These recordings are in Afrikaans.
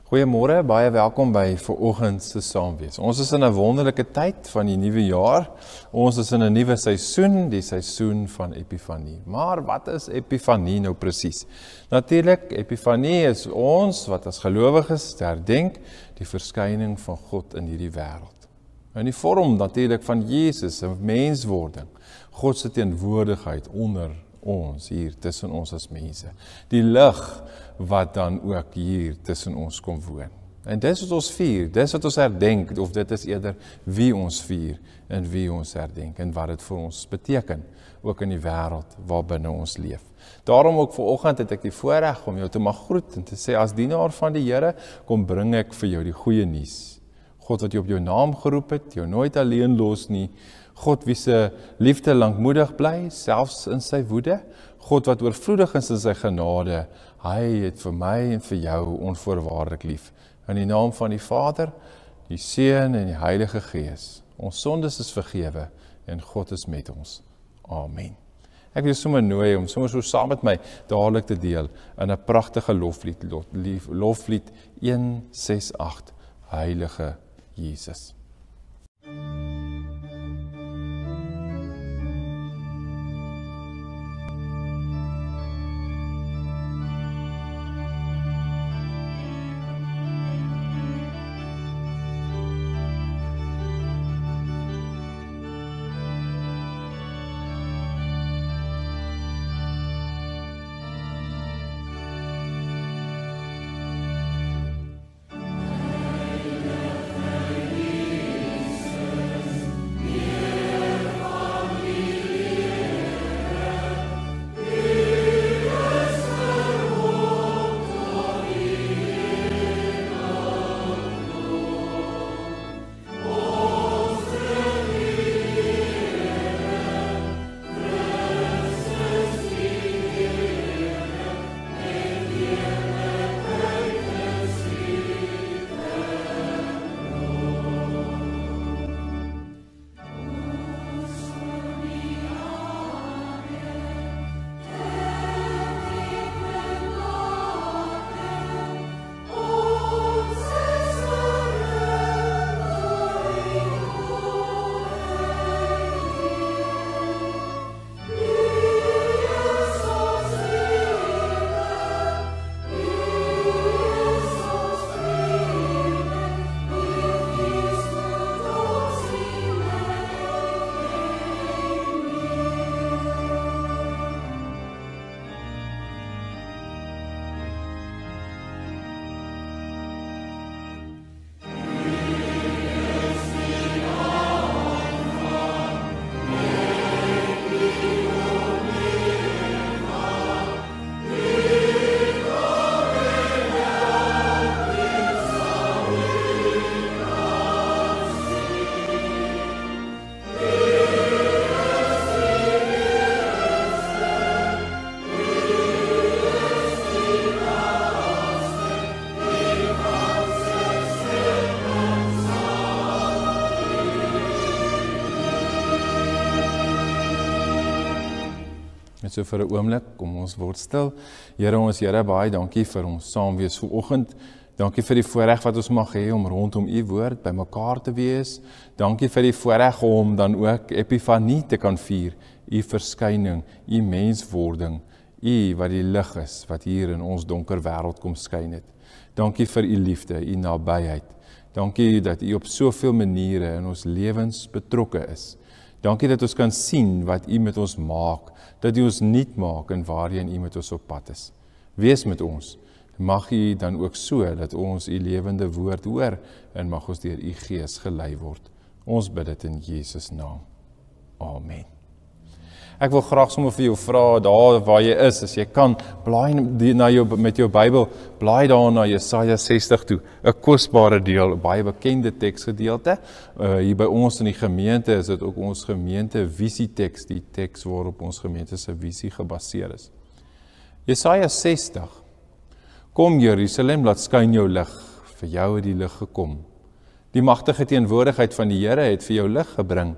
Goeiemôre, baie welkom by vanoggend se Saamwees. Ons is in 'n wonderlike tyd van die nuwe jaar. Ons is in 'n nuwe seisoen, die seisoen van Epifanie. Maar wat is Epifanie nou presies? Natuurlik, Epifanie is ons wat as gelowiges herdenk die verskyning van God in hierdie wêreld. In die vorm natuurlik van Jesus, 'n menswording, God se teenwoordigheid onder ons hier tussen ons as mense. Die lig wat dan ook hier tussen ons kom woon. En dis wat ons vier, dis wat ons herdenk, of dit is eerder wie ons vier en wie ons herdenk en wat dit vir ons beteken, ook in die wêreld waarbinne ons leef. Daarom ook vanoggend het ek die voorreg om jou te mag groet en te sê as dienaar van die Here, kom bring ek vir jou die goeie nuus. God wat jou op jou naam geroep het, jou nooit alleen los nie. God wie se liefde lankmoedig bly, selfs in sy woede. God wat oorvloedig is in sy genade. Hy het vir my en vir jou onvoorwaardelik lief. In die naam van die Vader, die Seun en die Heilige Gees. Ons sondes is vergewe en God is met ons. Amen. Ek wil sommer nooi om sommer so saam met my dadelik te deel in 'n pragtige loflied 168, Heilige Jesus. So vir 'n oomblik, kom ons word stil. Here, ons Here, baie dankie vir ons saamwees vanoggend. Dankie vir die voorreg wat ons mag hê om rondom u woord by mekaar te wees. Dankie vir die voorreg om dan ook Epifanie te kan vier, u verskyning, u menswording, u wat die lig is, wat hier in ons donker wêreld kom skyn het. Dankie vir u liefde, u nabyheid. Dankie dat u op soveel maniere in ons lewens betrokke is. Dankie dat ons kan sien wat u met ons maak, dat u ons nuut maak en waarheen u met ons op pad is. Wees met ons. Mag u dan ook so dat ons u lewende woord hoor en mag ons deur u Gees gelei word. Ons bid dit in Jesus naam. Amen. Ek wil graag sommer vir jou vra, daar waar jy is, as jy kan, blaai met jou Bybel, blaai daar na Jesaja 60 toe, 'n kosbare deel, 'n baie bekende teksgedeelte. Hier by ons in die gemeente is dit ook ons gemeente visieteks, die teks waarop ons gemeente se visie gebaseer is. Jesaja 60. Kom Jerusalem, laat skyn jou lig, vir jou het die lig gekom. Die magtige teenwoordigheid van die Here het vir jou lig gebring.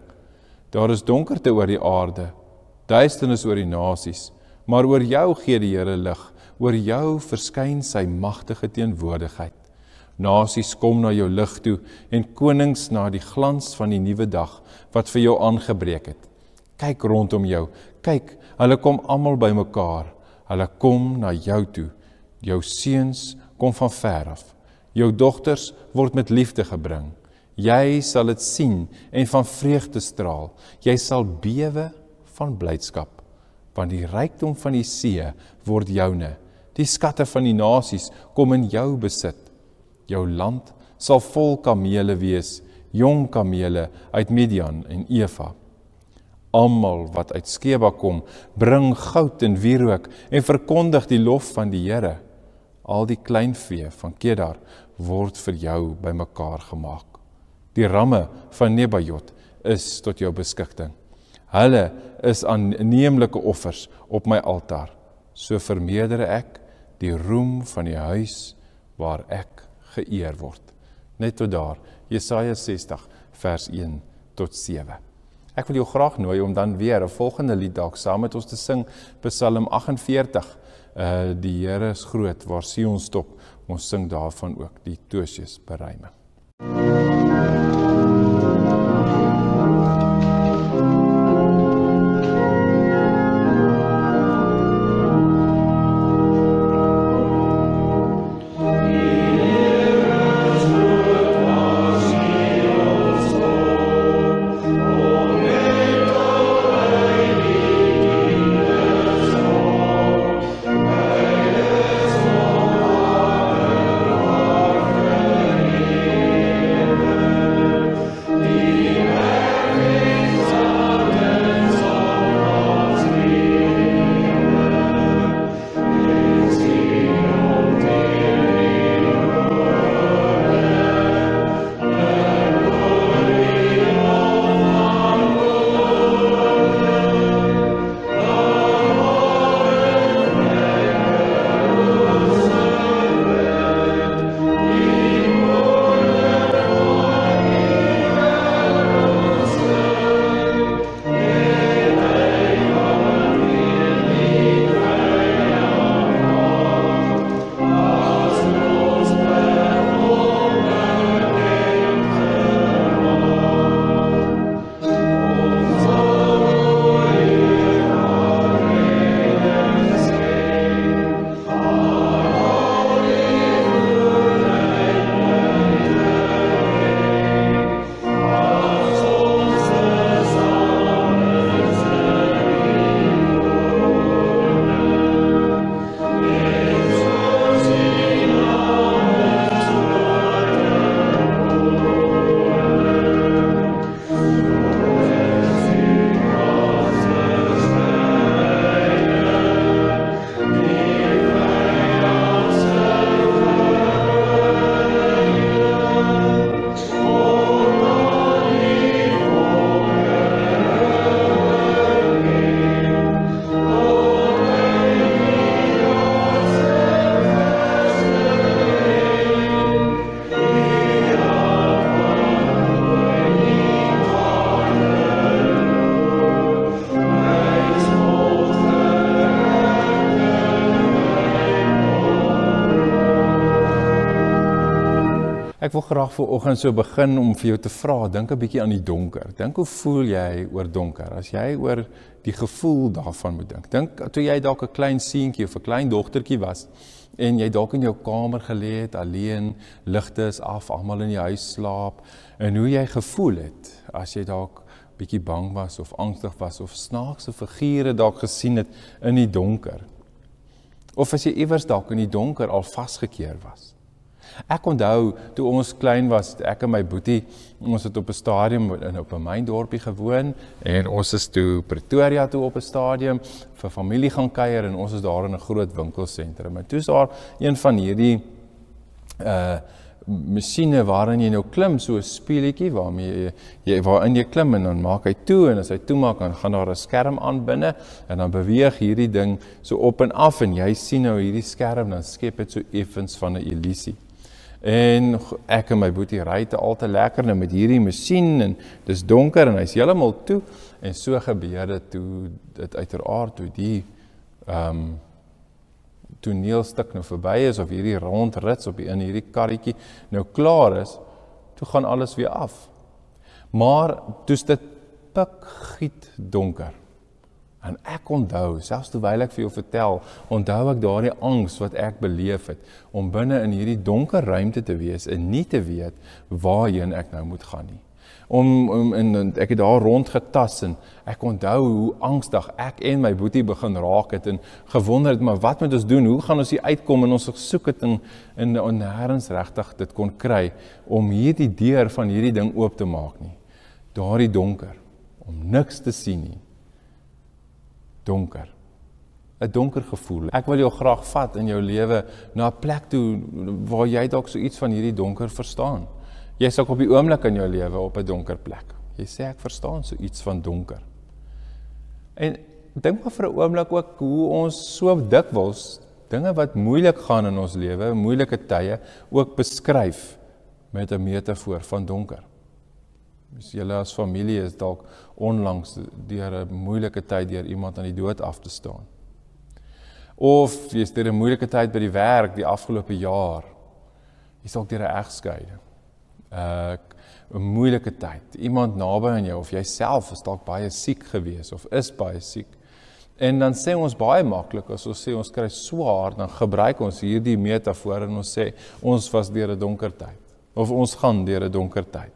Daar is donkerte oor die aarde, duisternis oor die nasies, maar oor jou gee die Here lig, oor jou verskyn sy magtige teenwoordigheid. Nasies kom na jou lig toe en konings na die glans van die nuwe dag wat vir jou aangebreek het. Kyk rondom jou, kyk, hulle kom almal bymekaar. Hulle kom na jou toe. Jou seuns kom van ver af. Jou dogters word met liefde gebring. Jy sal dit sien en van vreugde straal. Jy sal bewe van blydskap, want die rykdom van die see word joune. Die skatte van die nasies kom in jou besit. Jou land sal vol kamele wees, jong kamele uit Midian en Eva. Almal wat uit Skeba kom, bring goud en wierook en verkondig die lof van die Here. Al die kleinvee van Kedar word vir jou bymekaar gemaak. Die ramme van Nebajot is tot jou beskikking. Hulle is aanneemlike offers op my altaar. So vermeerder ek die roem van die huis waar ek geëer word. Net tot daar, Jesaja 60 vers 1 tot 7. Ek wil jou graag nooi om dan weer 'n volgende lied dalk saam met ons te sing, Psalm 48. Die Here is groot, waar Sion stop. Ons sing daarvan ook die Tosius beruiming. Ek wil graag vanoggend so begin om vir jou te vra, dink 'n bietjie aan die donker. Dink hoe voel jy oor donker? As jy oor die gevoel daarvan moet dink. Dink toe jy dalk 'n klein seentjie of 'n klein dogtertjie was en jy dalk in jou kamer gelê het, alleen, ligte is af, almal in die huis slaap, en hoe jy gevoel het as jy dalk bietjie bang was of angstig was of snaakse figure dalk gesien het in die donker. Of as jy iewers dalk in die donker al vasgekeer was. Ek onthou, toe ons klein was, ek en my boetie, ons het op 'n stadium op 'n myndorpie gewoon, en ons is toe Pretoria toe op 'n stadium, vir familie gaan kuier, en ons is daar in 'n groot winkelsentrum. En toe is daar een van hierdie masjiene waarin jy nou klim, so 'n speelietjie, waarin jy klim, en dan maak hy toe, en as hy toemaak, dan gaan daar 'n skerm aan binne, en dan beweeg hierdie ding so op en af, en jy sien nou hierdie skerm, dan skep dit so effens van 'n illusie. En ek en my boetie ry te al te lekker nou met hierdie masjien, en dis donker, en hy's heeltemal toe, en so gebeur dit toe, dit uiteraard toe toneelstuk nou verby is, of hierdie rondrits op in hierdie karretjie nou klaar is, toe gaan alles weer af. Maar toe's dit pikgiet donker. En ek onthou, selfs terwyl ek vir jou vertel, onthou ek daardie angs wat ek beleef het, om binne in hierdie donker ruimte te wees en nie te weet waarheen ek nou moet gaan nie. En ek het daar rondgetas en ek onthou hoe angstig ek en my boetie begin raak het en gewonder het, maar wat moet ons doen? Hoe gaan ons hier uitkom? En ons gesoek het en nêrens regtig dit kon kry om hierdie deur van hierdie ding oop te maak nie. Daardie donker, om niks te sien nie. Donker. 'n donker gevoel. Ek wil jou graag vat in jou lewe na 'n plek toe waar jy dalk so iets van hierdie donker verstaan. Jy is ook op die oomblik in jou lewe op 'n donker plek. Jy sê ek verstaan so iets van donker. En dink maar vir 'n oomblik ook hoe ons so dikwels dinge wat moeilik gaan in ons lewe, moeilike tye, ook beskryf met 'n metafoor van donker. Dus julle as familie is dalk onlangs deur 'n moeilike tyd deur iemand aan die dood af te staan. Of jy is deur 'n moeilike tyd by die werk die afgelope jaar. Jy is dalk deur 'n egskeiding. 'n moeilike tyd. Iemand naby aan jou of jouself is dalk baie siek gewees of is baie siek. En dan sê ons baie maklik as ons sê ons kry swaar, dan gebruik ons hierdie metafoor en ons sê ons was deur 'n donker tyd of ons gaan deur 'n donker tyd.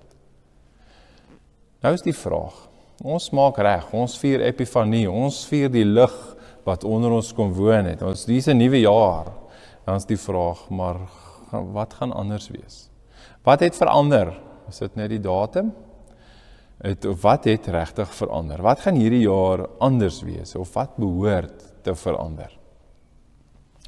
Nou is die vraag, ons maak reg, ons vier Epifanie, ons vier die lig wat onder ons kom woon het. Ons dis 'n nuwe jaar. Dan is die vraag, maar wat gaan anders wees? Wat het verander? Is dit net die datum? Wat het regtig verander? Wat gaan hierdie jaar anders wees? Of wat behoort te verander?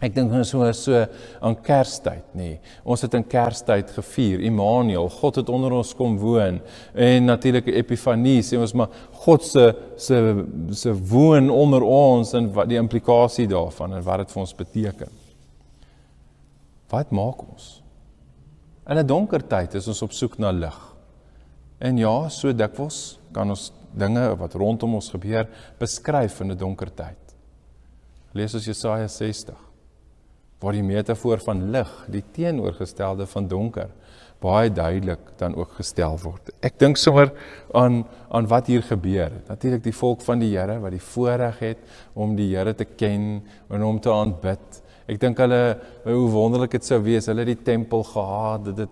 Ek dink so aan Kerstyd, nee. Ons het in Kerstyd gevier, Immanuel, God het onder ons kom woon, en natuurlik Epifanie, sê ons maar, God se woon onder ons, en wat die implikasie daarvan, en wat dit vir ons beteken. Wat maak ons? In 'n donker tyd is ons op soek na lig. En ja, so dikwels kan ons dinge wat rondom ons gebeur, beskryf in 'n donker tyd. Lees ons Jesaja 60. Waar die metafoor van lig, die teenoorgestelde van donker, baie duidelik dan ook gestel word. Ek dink sommer aan wat hier gebeur. Natuurlik die volk van die Here, wat die voorreg het om die Here te ken en hom te aanbid. Ek dink hulle, hoe wonderlik dit sou wees, hulle het die tempel gehad,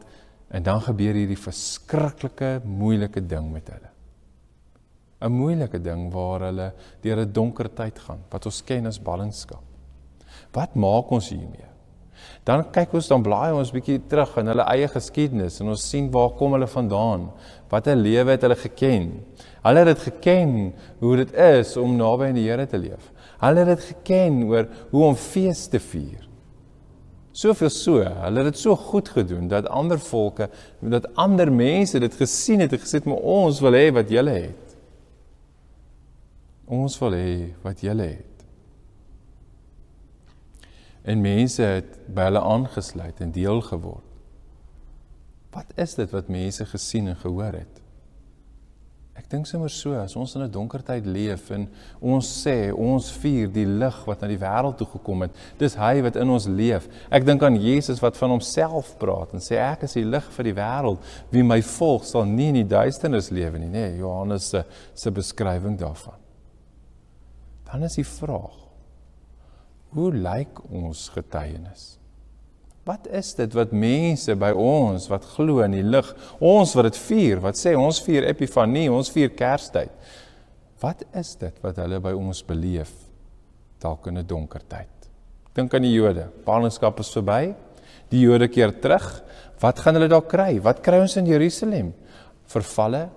en dan gebeur hierdie verskriklike, moeilike ding met hulle. 'n moeilike ding waar hulle deur 'n donker tyd gaan, wat ons ken as ballingskap. Wat maak ons hiermee? Dan kyk ons, dan blaai ons bietjie terug in hulle eie geskiedenis en ons sien waar kom hulle vandaan. Wat 'n lewe het hulle geken? Hulle het dit geken hoe dit is om naby aan die Here te leef. Hulle het dit geken oor hoe om fees te vier. Soveel so, hulle het dit so goed gedoen dat ander volke, dat ander mense dit gesien het en gesê, maar ons wil hê wat julle het. Ons wil hê wat julle het. En mense het by hulle aangesluit en deel geword. Wat is dit wat mense gesien en gehoor het? Ek dink sommer so, as ons in 'n donker tyd leef en ons sê, ons vier die lig wat na die wêreld toe gekom het, dis hy wat in ons leef. Ek dink aan Jesus wat van homself praat en sê, ek is die lig vir die wêreld, wie my volg sal nie in die duisternis lewe nie, nee, Johannes se beskrywing daarvan. Dan is die vraag, hoe lyk ons getuienis? Wat is dit wat mense by ons, wat glo in die lig, ons wat dit vier, wat sê, ons vier Epifanie, ons vier Kerstyd. Wat is dit wat hulle by ons beleef, dalk in 'n donker tyd? Dink aan die Jode, ballingskap is verby, die Jode keer terug, wat gaan hulle daar kry? Wat kry ons in Jerusalem? Vervalle,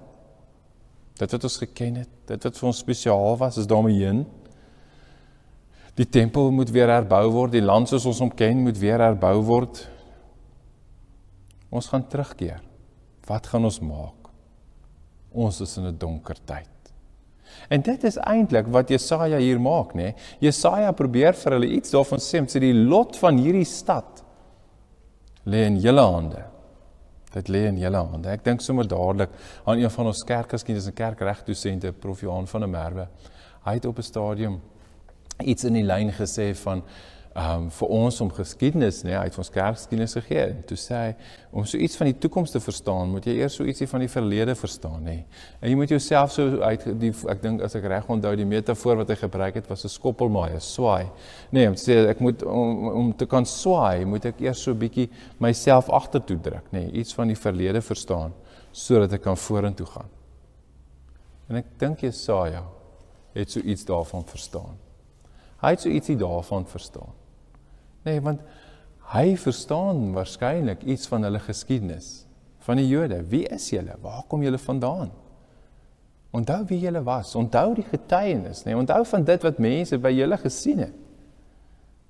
dit wat ons geken het, dit wat vir ons spesiaal was, is daarmee heen. Die tempel moet weer herbou word, die land soos ons hom ken moet weer herbou word. Ons gaan terugkeer. Wat gaan ons maak? Ons is in 'n donker tyd. En dit is eintlik wat Jesaja hier maak, né? Jesaja probeer vir hulle iets daarvan sê, die lot van hierdie stad lê in julle hande. Dit lê in julle hande. Ek dink sommer dadelik aan een van ons kerkgeskiedenis en kerkregdosente, Prof. Johan van der Merwe. Hy het op 'n stadium iets in die lyn gesê van vir ons om geskiedenis, nee, uit ons kerkgeskiedenis gegee. En toe sê hy, om so iets van die toekoms te verstaan, moet jy eers so ietsie van die verlede verstaan, nee. En jy moet jouself so ek dink as ek reg onthou, die metafoor wat hy gebruik het, was 'n skoppelmaai, 'n swaai. Nee, om te sê, ek moet, om te kan swaai, moet ek eers so 'n bietjie myself agtertoe druk, nee, iets van die verlede verstaan, sodat ek kan vorentoe gaan. En ek dink Jesaja het so iets daarvan verstaan. Hy het so ietsie daarvan verstaan. Nee, want hy verstaan waarskynlik iets van hulle geskiedenis, van die Jode. Wie is julle? Waar kom julle vandaan? Onthou wie julle was, onthou die getuienis, nee, onthou van dit wat mense by julle gesien het,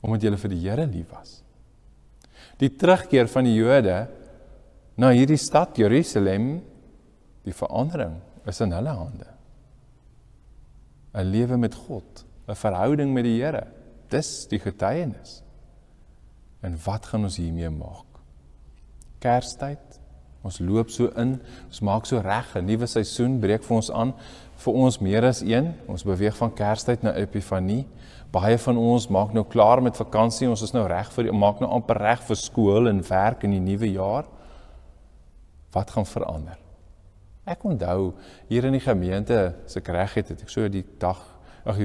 omdat julle vir die Here lief was. Die terugkeer van die Jode na hierdie stad Jerusalem, die verandering is in hulle hande. 'n Lewe met God, 'n verhouding met die Here, dis die getuienis. En wat gaan ons hiermee maak? Kerstyd, ons loop so in, ons maak so reg, 'n nuwe seisoen breek vir ons aan, vir ons meer as een, ons beweeg van Kerstyd na Epifanie. Baie van ons maak nou klaar met vakansie, ons is nou reg maak nou amper reg vir skool en werk in die nuwe jaar. Wat gaan verander? Ek onthou, hier in die gemeente, as ek reg het, ek so die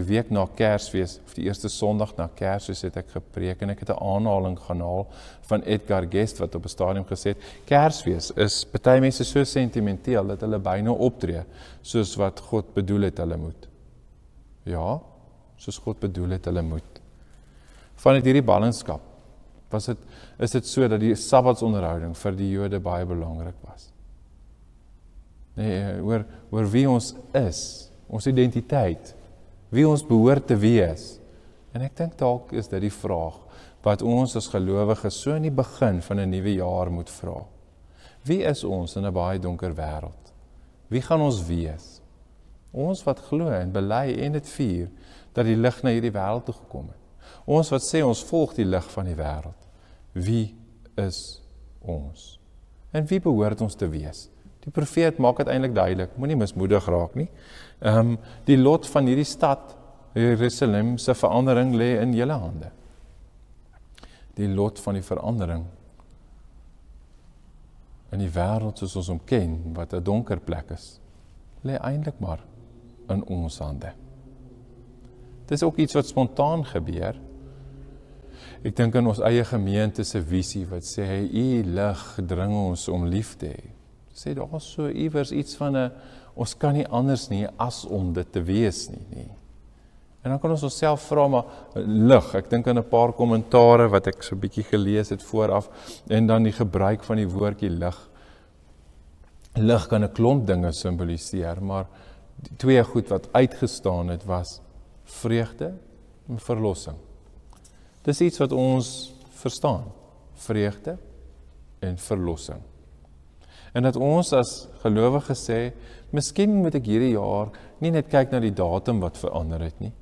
week na Kersfees, of die eerste Sondag na Kersfees het ek gepreek, en ek het 'n aanhaling gaan haal van Edgar Guest, wat op 'n stadium gesê het, Kersfees is party mense so sentimenteel, dat hulle byna optree, soos wat God bedoel het hulle moet. Ja, soos God bedoel het hulle moet. Vanuit hierdie ballingskap, is dit so dat die Sabbatsonderhouding vir die Jode baie belangrik was. Nee, oor wie ons is, ons identiteit, wie ons behoort te wees. En ek dink dalk is dit die vraag, wat ons as gelowiges so in die begin van 'n nuwe jaar moet vra. Wie is ons in 'n baie donker wêreld? Wie gaan ons wees? Ons wat glo en bely en dit vier, dat die lig na hierdie wêreld toe gekom het. Ons wat sê ons volg die lig van die wêreld. Wie is ons? En wie behoort ons te wees? Die profeet maak dit eintlik duidelik, moenie mismoedig raak nie. Die lot van hierdie stad, Jerusalem, se verandering lê in julle hande. Die lot van die verandering in die wêreld soos ons hom ken, wat 'n donker plek is, lê eintlik maar in ons hande. Dit is ook iets wat spontaan gebeur. Ek dink aan ons eie gemeente se visie wat sê, U lig dring ons om lief te hê. Sê daar is so iewers iets van ons kan nie anders nie as om dit te wees nie. En dan kan ons onsself vra, maar lig, ek dink aan 'n paar kommentare wat ek so 'n bietjie gelees het vooraf, en dan die gebruik van die woordjie lig. Lig kan 'n klomp dinge simboliseer, maar die twee goed wat uitgestaan het was vreugde en verlossing. Dis iets wat ons verstaan, vreugde en verlossing. En dat ons as gelowiges sê, miskien moet ek hierdie jaar nie net kyk na die datum wat verander het nie,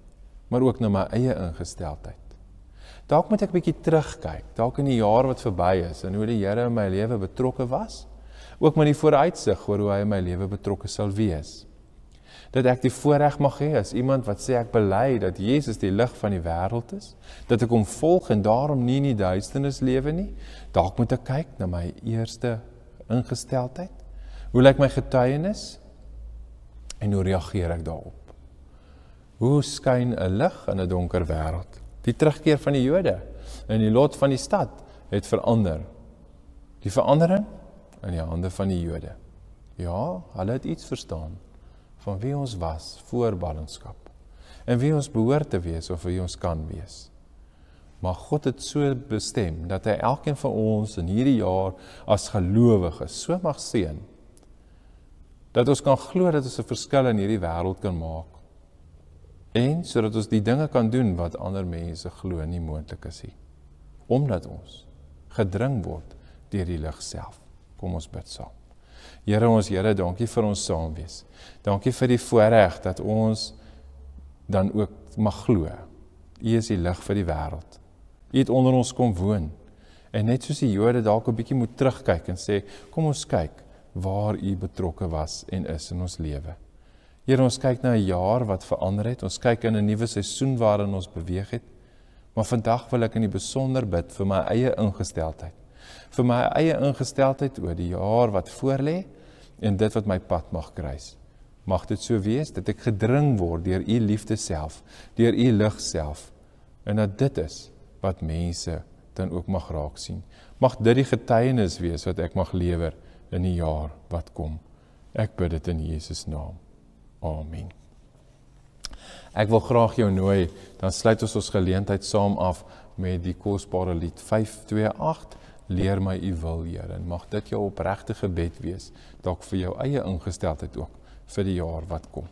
maar ook na my eie ingesteldheid. Dalk moet ek 'n bietjie terugkyk, dalk in die jaar wat verby is, en hoe die Here in my lewe betrokke was, ook met die vooruitsig oor hoe hy in my lewe betrokke sal wees. Dat ek die voorreg mag hê as iemand wat sê ek bely dat Jesus die lig van die wêreld is, dat ek hom volg en daarom nie in die duisternis lewe nie. Dalk moet ek kyk na my eerste ingesteldheid. Hoe lyk my getuienis? En hoe reageer ek daarop? Hoe skyn 'n lig in 'n donker wêreld? Die terugkeer van die Jode en die lot van die stad het verander. Die verandering in die hande van die Jode. Ja, hulle het iets verstaan van wie ons was voor ballingskap en wie ons behoort te wees of wie ons kan wees. Maar God het so bestem dat hy elkeen van ons in hierdie jaar as gelowiges so mag seën dat ons kan glo dat ons 'n verskil in hierdie wêreld kan maak. En sodat ons die dinge kan doen wat ander mense glo nie moontlik is nie. Omdat ons gedring word deur die lig self. Kom ons bid saam. Here ons Here, dankie vir ons saam wees. Dankie vir die voorreg dat ons dan ook mag glo. U is die lig vir die wêreld. U het onder ons kom woon. En net soos die Jode dalk 'n bietjie moet terugkyk en sê, kom ons kyk waar u betrokke was en is in ons lewe. Here, ons kyk na 'n jaar wat verander het, ons kyk in 'n nuwe seisoen waarin ons beweeg het, Maar vandag wil ek in die besonder bid vir my eie ingesteldheid. Vir my eie ingesteldheid oor die jaar wat voorlê en dit wat my pad mag kruis. Mag dit so wees dat ek gedring word deur u liefde self, deur u lig self, en dat dit is wat mense dan ook mag raak sien. Mag dit die getuienis wees wat ek mag lewer in die jaar wat kom. Ek bid dit in Jesus naam. Amen. Ek wil graag jou nooi, dan sluit ons geleentheid saam af met die kosbare lied 528, Leer my u wil, Here, en mag dit jou opregte gebed wees, dalk vir jou eie ingesteldheid ook, vir die jaar wat kom.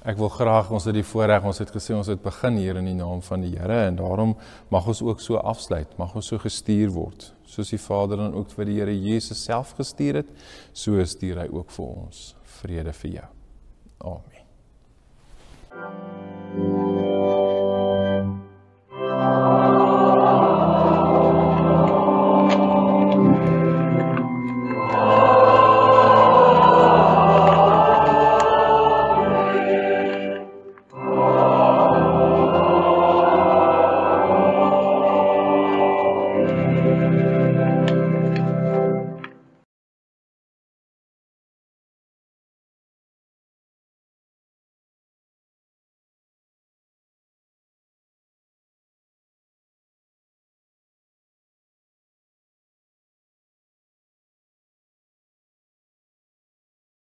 Ek wil graag, ons het die voorreg, ons het gesê, ons het begin hier in die naam van die Here, en daarom mag ons ook so afsluit, mag ons so gestuur word, soos die Vader dan ook vir die Here Jesus self gestuur het, so stuur hy ook vir ons vrede vir jou. Amen.